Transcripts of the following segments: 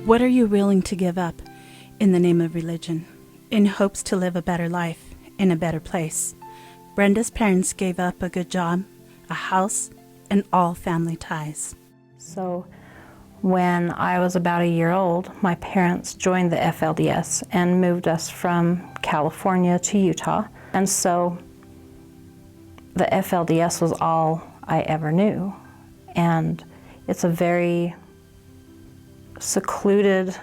What are you willing to give up in the name of religion, in hopes to live a better life in a better place? Brenda's parents gave up a good job, a house, and all family ties. So when I was about a year old, my parents joined the FLDS and moved us from California to Utah. And so the FLDS was all I ever knew. And it's a very secluded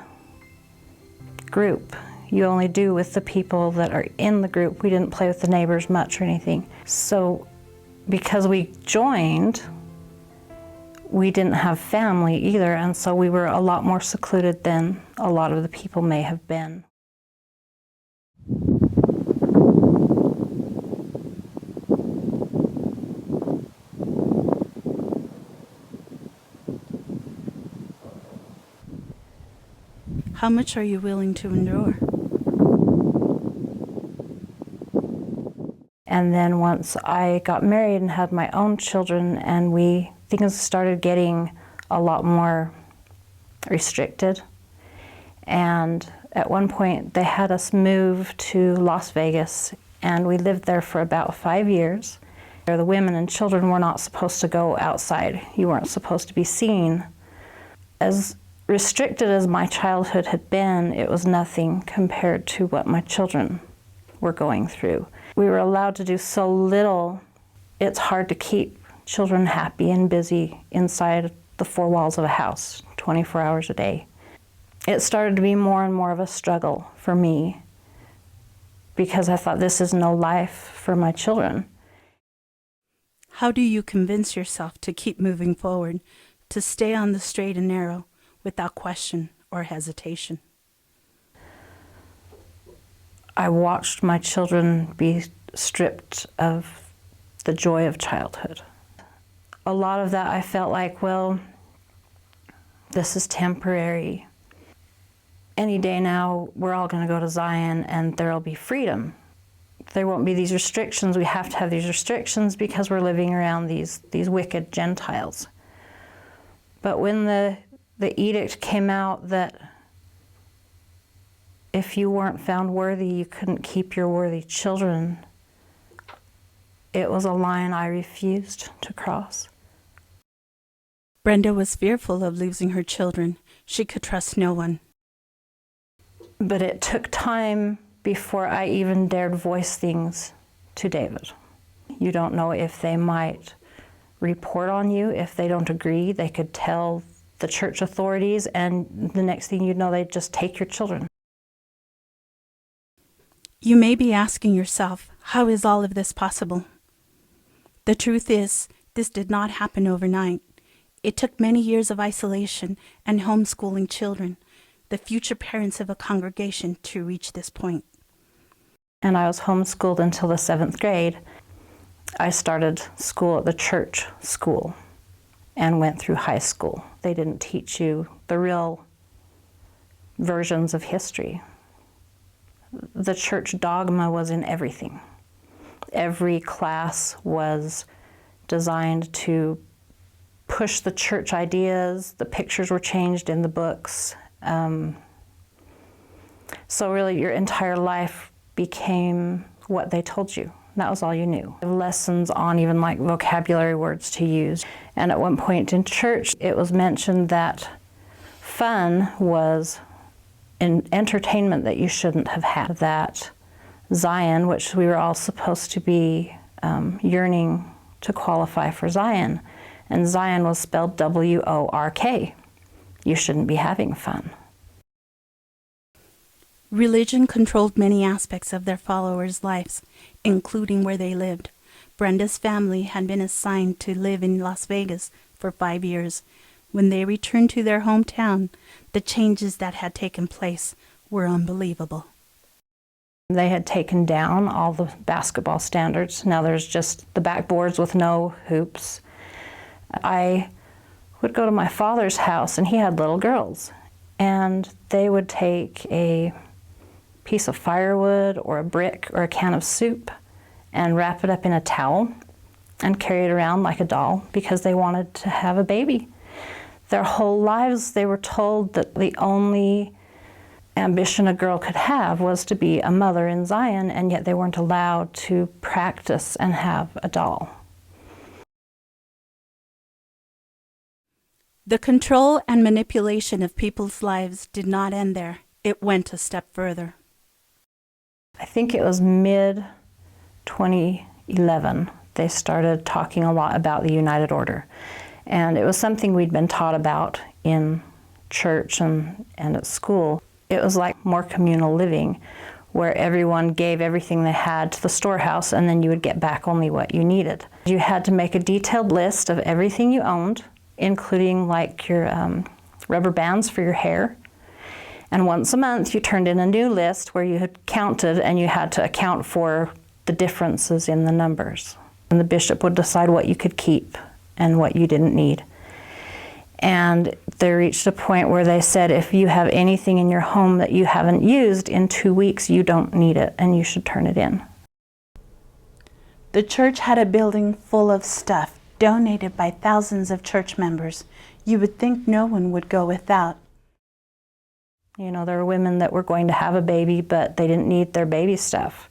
group. You only do with the people that are in the group. We didn't play with the neighbors much or anything. So because we joined, we didn't have family either, and so we were a lot more secluded than a lot of the people may have been. How much are you willing to endure? And then once I got married and had my own children, and things started getting a lot more restricted. And at one point they had us move to Las Vegas, and we lived there for about 5 years. The women and children were not supposed to go outside. You weren't supposed to be seen. As restricted as my childhood had been, it was nothing compared to what my children were going through. We were allowed to do so little. It's hard to keep children happy and busy inside the four walls of a house 24 hours a day. It started to be more and more of a struggle for me because I thought, this is no life for my children. How do you convince yourself to keep moving forward, to stay on the straight and narrow without question or hesitation? I watched my children be stripped of the joy of childhood. A lot of that I felt like, well, this is temporary. Any day now, we're all going to go to Zion and there'll be freedom. There won't be these restrictions. We have to have these restrictions because we're living around these wicked Gentiles. But when the edict came out that if you weren't found worthy, you couldn't keep your worthy children, it was a line I refused to cross. Brenda was fearful of losing her children. She could trust no one. But it took time before I even dared voice things to David. You don't know if they might report on you. If they don't agree, they could tell the church authorities, and the next thing you know, they'd just take your children. You may be asking yourself, how is all of this possible? The truth is, this did not happen overnight. It took many years of isolation and homeschooling children, the future parents of a congregation, to reach this point. And I was homeschooled until the 7th grade. I started school at the church school and went through high school. They didn't teach you the real versions of history. The church dogma was in everything. Every class was designed to push the church ideas. The pictures were changed in the books. So really your entire life became what they told you. That was all you knew. Lessons on even like vocabulary words to use. And at one point in church, it was mentioned that fun was an entertainment that you shouldn't have had. That Zion, which we were all supposed to be yearning to qualify for Zion, and Zion was spelled W-O-R-K. You shouldn't be having fun. Religion controlled many aspects of their followers' lives, including where they lived. Brenda's family had been assigned to live in Las Vegas for 5 years. When they returned to their hometown, the changes that had taken place were unbelievable. They had taken down all the basketball standards. Now there's just the backboards with no hoops. I would go to my father's house, and he had little girls, and they would take a piece of firewood or a brick or a can of soup and wrap it up in a towel and carry it around like a doll because they wanted to have a baby. Their whole lives they were told that the only ambition a girl could have was to be a mother in Zion, and yet they weren't allowed to practice and have a doll. The control and manipulation of people's lives did not end there. It went a step further. I think it was mid-2011 they started talking a lot about the United Order. And it was something we'd been taught about in church and at school. It was like more communal living, where everyone gave everything they had to the storehouse, and then you would get back only what you needed. You had to make a detailed list of everything you owned, including like your rubber bands for your hair. And once a month you turned in a new list where you had counted, and you had to account for the differences in the numbers. And the bishop would decide what you could keep and what you didn't need. And they reached a point where they said, if you have anything in your home that you haven't used in 2 weeks, you don't need it and you should turn it in. The church had a building full of stuff donated by thousands of church members. You would think no one would go without. You know, there were women that were going to have a baby, but they didn't need their baby stuff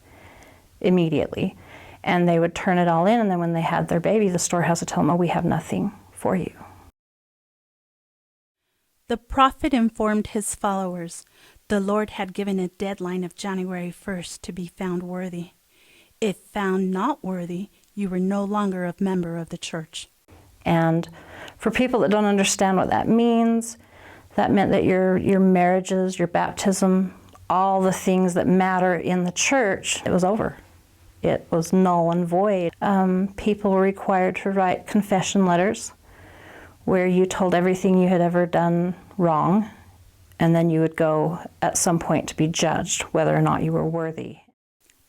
immediately. And they would turn it all in, and then when they had their baby, the storehouse would tell them, oh, we have nothing for you. The prophet informed his followers the Lord had given a deadline of January 1st to be found worthy. If found not worthy, you were no longer a member of the church. And for people that don't understand what that means, that meant that your marriages, your baptism, all the things that matter in the church, it was over. It was null and void. People were required to write confession letters where you told everything you had ever done wrong, and then you would go at some point to be judged whether or not you were worthy.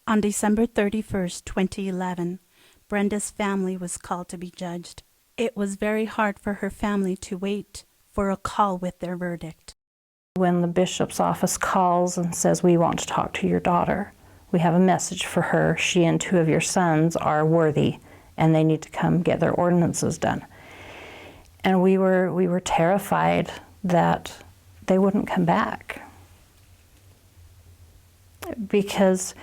On December 31st, 2011, Brenda's family was called to be judged. It was very hard for her family to wait for a call with their verdict. When the bishop's office calls and says, we want to talk to your daughter, we have a message for her, she and 2 of your sons are worthy and they need to come get their ordinances done. And we were terrified that they wouldn't come back. Because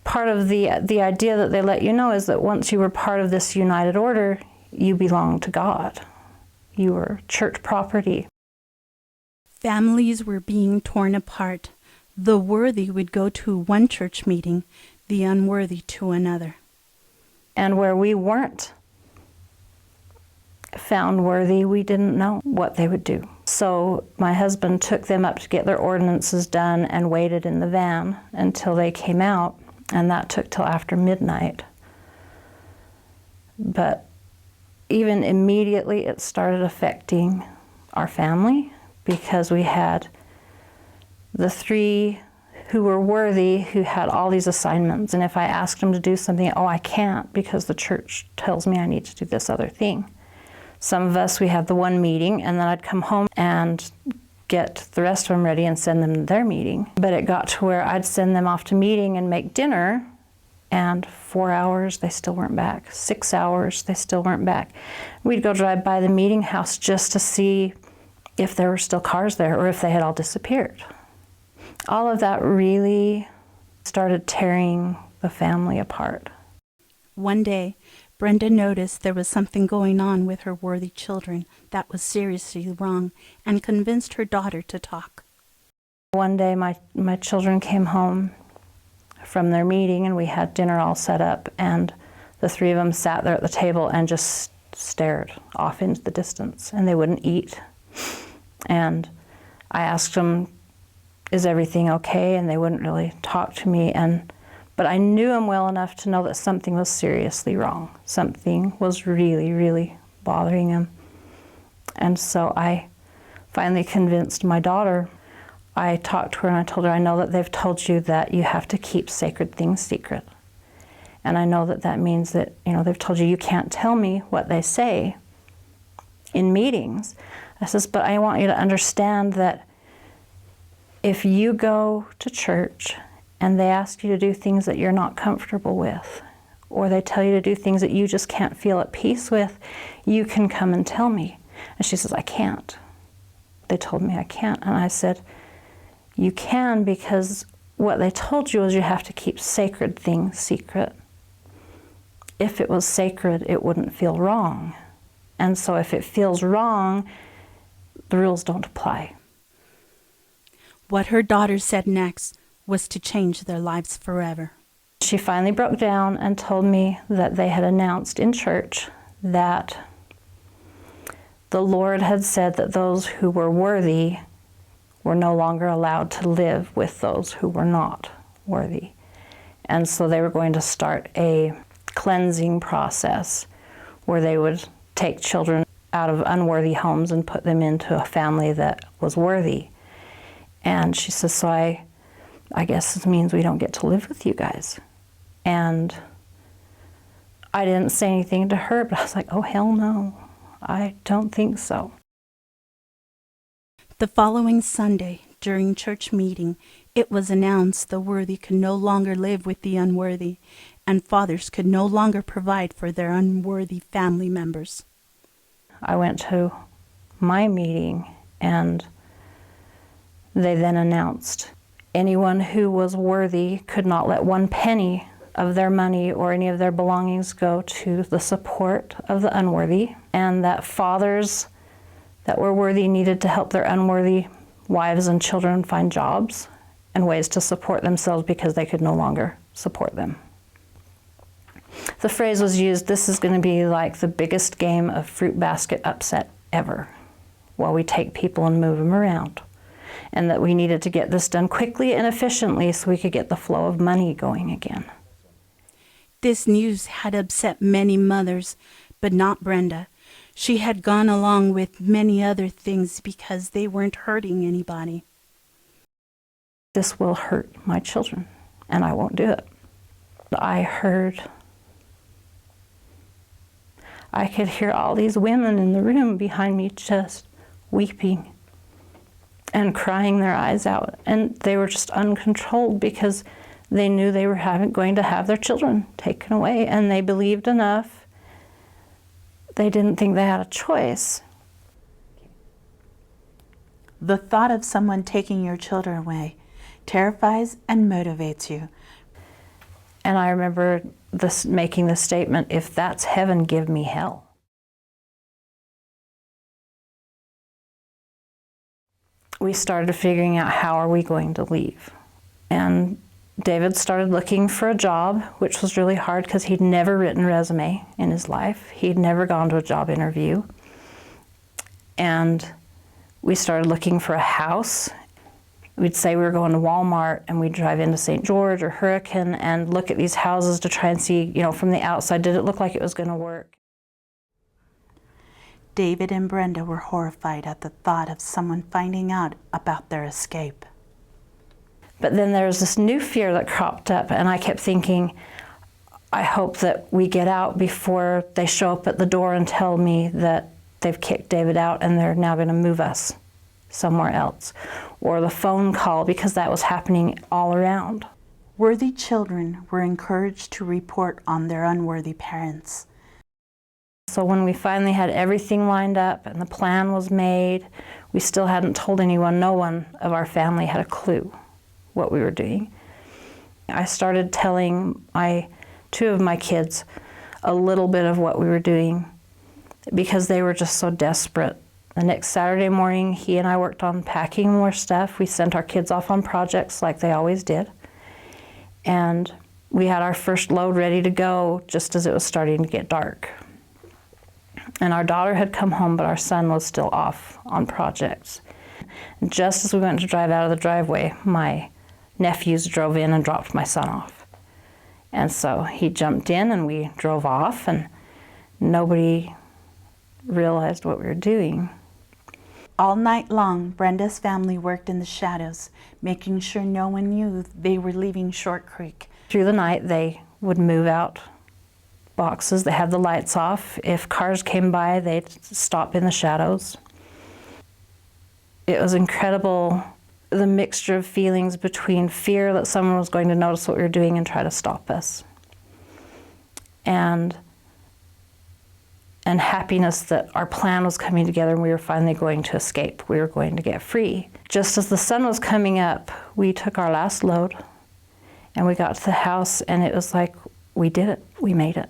part of the idea that they let you know is that once you were part of this united order, you belonged to God. You were church property. Families were being torn apart. The worthy would go to one church meeting, the unworthy to another. And where we weren't found worthy, we didn't know what they would do. So my husband took them up to get their ordinances done and waited in the van until they came out, and that took till after midnight. But even immediately it started affecting our family, because we had the 3 who were worthy who had all these assignments, and if I asked them to do something, oh, I can't because the church tells me I need to do this other thing. Some of us, we had the one meeting, and then I'd come home and get the rest of them ready and send them to their meeting. But it got to where I'd send them off to meeting and make dinner, and 4 hours, they still weren't back. 6 hours, they still weren't back. We'd go drive by the meeting house just to see if there were still cars there or if they had all disappeared. All of that really started tearing the family apart. One day, Brenda noticed there was something going on with her worthy children that was seriously wrong, and convinced her daughter to talk. One day my children came home from their meeting, and we had dinner all set up, and the 3 of them sat there at the table and just stared off into the distance, and they wouldn't eat. And I asked them, is everything okay? And they wouldn't really talk to me. But I knew them well enough to know that something was seriously wrong. Something was really, really bothering them. And so I finally convinced my daughter. I talked to her and I told her, I know that they've told you that you have to keep sacred things secret. And I know that that means that, they've told you you can't tell me what they say in meetings. I says, but I want you to understand that if you go to church and they ask you to do things that you're not comfortable with, or they tell you to do things that you just can't feel at peace with, you can come and tell me. And she says, I can't. They told me I can't. And I said, you can, because what they told you is you have to keep sacred things secret. If it was sacred, it wouldn't feel wrong. And so if it feels wrong, the rules don't apply. What her daughter said next was to change their lives forever. She finally broke down and told me that they had announced in church that the Lord had said that those who were worthy were no longer allowed to live with those who were not worthy. And so they were going to start a cleansing process where they would take children out of unworthy homes and put them into a family that was worthy. And she says, so I guess this means we don't get to live with you guys. And I didn't say anything to her, but I was like, oh, hell no, I don't think so. The following Sunday, during church meeting, it was announced the worthy could no longer live with the unworthy, and fathers could no longer provide for their unworthy family members. I went to my meeting, and they then announced anyone who was worthy could not let one penny of their money or any of their belongings go to the support of the unworthy, and that fathers that were worthy needed to help their unworthy wives and children find jobs and ways to support themselves because they could no longer support them. The phrase was used, this is going to be like the biggest game of fruit basket upset ever, while we take people and move them around. And that we needed to get this done quickly and efficiently so we could get the flow of money going again. This news had upset many mothers, but not Brenda. She had gone along with many other things because they weren't hurting anybody. This will hurt my children, and I won't do it. I could hear all these women in the room behind me just weeping and crying their eyes out, and they were just uncontrolled because they knew they were going to have their children taken away, and they believed enough. They didn't think they had a choice. The thought of someone taking your children away terrifies and motivates you. And I remember making the statement, if that's heaven, give me hell. We started figuring out how are we going to leave. And David started looking for a job, which was really hard because he'd never written a resume in his life. He'd never gone to a job interview. And we started looking for a house. We'd say we were going to Walmart, and we'd drive into St. George or Hurricane and look at these houses to try and see, from the outside, did it look like it was going to work? David and Brenda were horrified at the thought of someone finding out about their escape. But then there was this new fear that cropped up, and I kept thinking, I hope that we get out before they show up at the door and tell me that they've kicked David out and they're now going to move us somewhere else. Or the phone call, because that was happening all around. Worthy children were encouraged to report on their unworthy parents. So when we finally had everything lined up and the plan was made, we still hadn't told anyone. No one of our family had a clue what we were doing. I started telling two of my kids a little bit of what we were doing because they were just so desperate. The next Saturday morning, he and I worked on packing more stuff. We sent our kids off on projects like they always did. And we had our first load ready to go just as it was starting to get dark. And our daughter had come home, but our son was still off on projects. And just as we went to drive out of the driveway, my nephews drove in and dropped my son off. And so he jumped in and we drove off, and nobody realized what we were doing. All night long, Brenda's family worked in the shadows, making sure no one knew they were leaving Short Creek. Through the night, they would move out boxes. They had the lights off. If cars came by, they'd stop in the shadows. It was incredible, the mixture of feelings between fear that someone was going to notice what we were doing and try to stop us. And and happiness that our plan was coming together and we were finally going to escape. We were going to get free. Just as the sun was coming up, we took our last load and we got to the house, and it was like, we did it, we made it.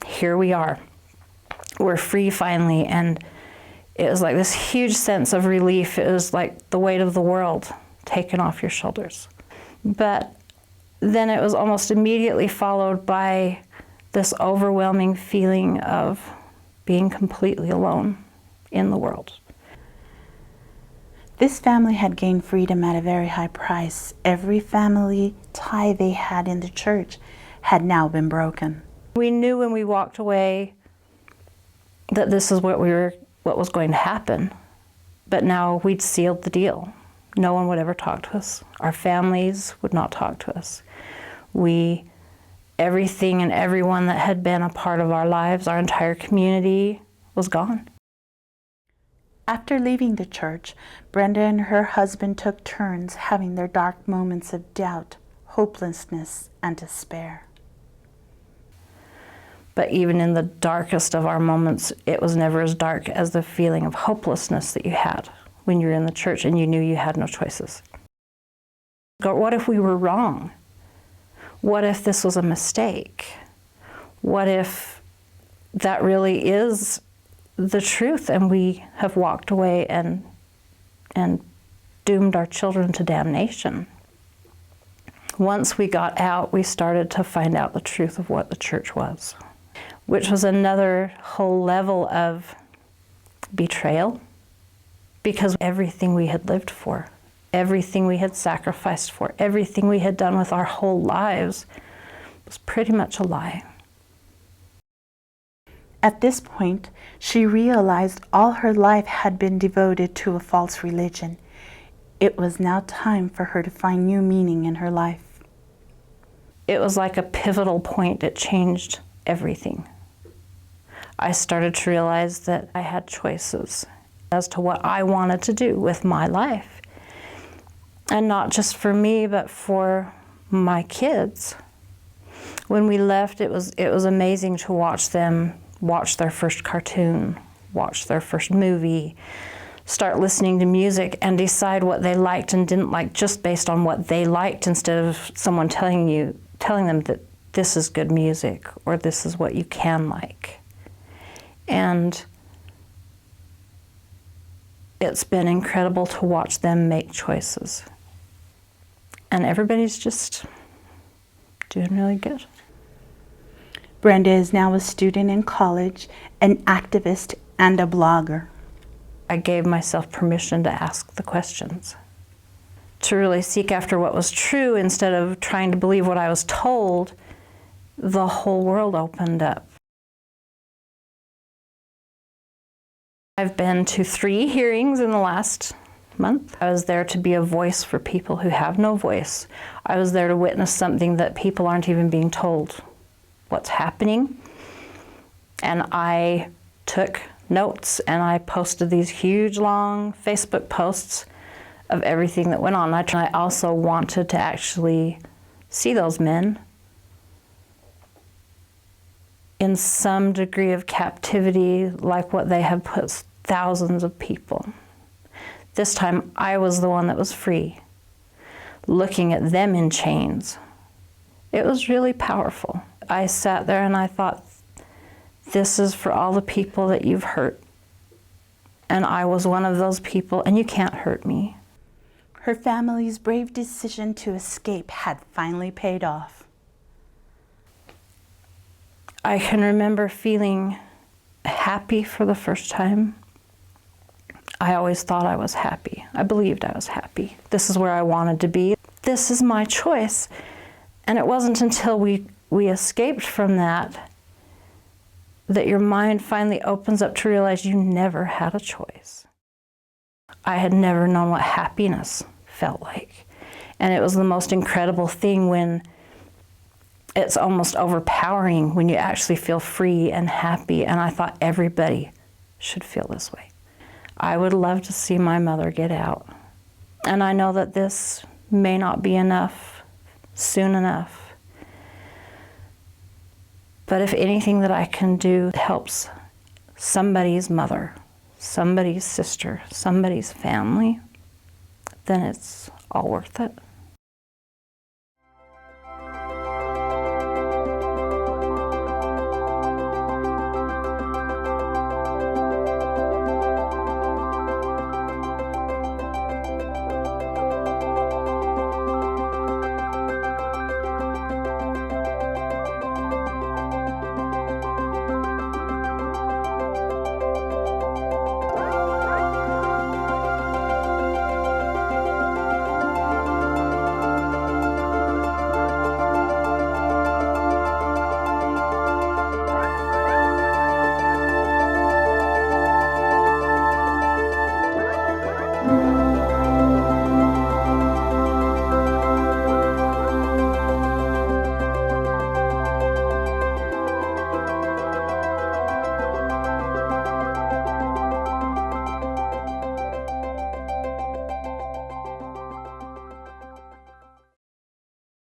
Here we are. We're free finally, and it was like this huge sense of relief. It was like the weight of the world taken off your shoulders. But then it was almost immediately followed by this overwhelming feeling of being completely alone in the world. This family had gained freedom at a very high price. Every family tie they had in the church had now been broken. We knew when we walked away that this is what was going to happen. But now we'd sealed the deal. No one would ever talk to us. Our families would not talk to us. Everything and everyone that had been a part of our lives, our entire community, was gone. After leaving the church, Brenda and her husband took turns having their dark moments of doubt, hopelessness, and despair. But even in the darkest of our moments, it was never as dark as the feeling of hopelessness that you had when you were in the church and you knew you had no choices. What if we were wrong? What if this was a mistake? What if that really is the truth and we have walked away and doomed our children to damnation? Once we got out, we started to find out the truth of what the church was, which was another whole level of betrayal, because everything we had lived for, everything we had sacrificed for, everything we had done with our whole lives was pretty much a lie. At this point, she realized all her life had been devoted to a false religion. It was now time for her to find new meaning in her life. It was like a pivotal point. It changed everything. I started to realize that I had choices as to what I wanted to do with my life. And not just for me, but for my kids. When we left, it was amazing to watch them watch their first cartoon, watch their first movie, start listening to music and decide what they liked and didn't like just based on what they liked, instead of someone telling them that this is good music or this is what you can like. And it's been incredible to watch them make choices. And everybody's just doing really good. Brenda is now a student in college, an activist, and a blogger. I gave myself permission to ask the questions, to really seek after what was true instead of trying to believe what I was told. The whole world opened up. I've been to 3 hearings in the last month. I was there to be a voice for people who have no voice. I was there to witness something that people aren't even being told what's happening. And I took notes and I posted these huge long Facebook posts of everything that went on. I also wanted to actually see those men in some degree of captivity, like what they have put thousands of people. This time I was the one that was free, looking at them in chains. It was really powerful. I sat there and I thought, this is for all the people that you've hurt. And I was one of those people, and you can't hurt me. Her family's brave decision to escape had finally paid off. I can remember feeling happy for the first time. I always thought I was happy. I believed I was happy. This is where I wanted to be. This is my choice. And it wasn't until we escaped from that your mind finally opens up to realize you never had a choice. I had never known what happiness felt like. And it was the most incredible thing when it's almost overpowering, when you actually feel free and happy. And I thought everybody should feel this way. I would love to see my mother get out. And I know that this may not be enough soon enough. But if anything that I can do helps somebody's mother, somebody's sister, somebody's family, then it's all worth it.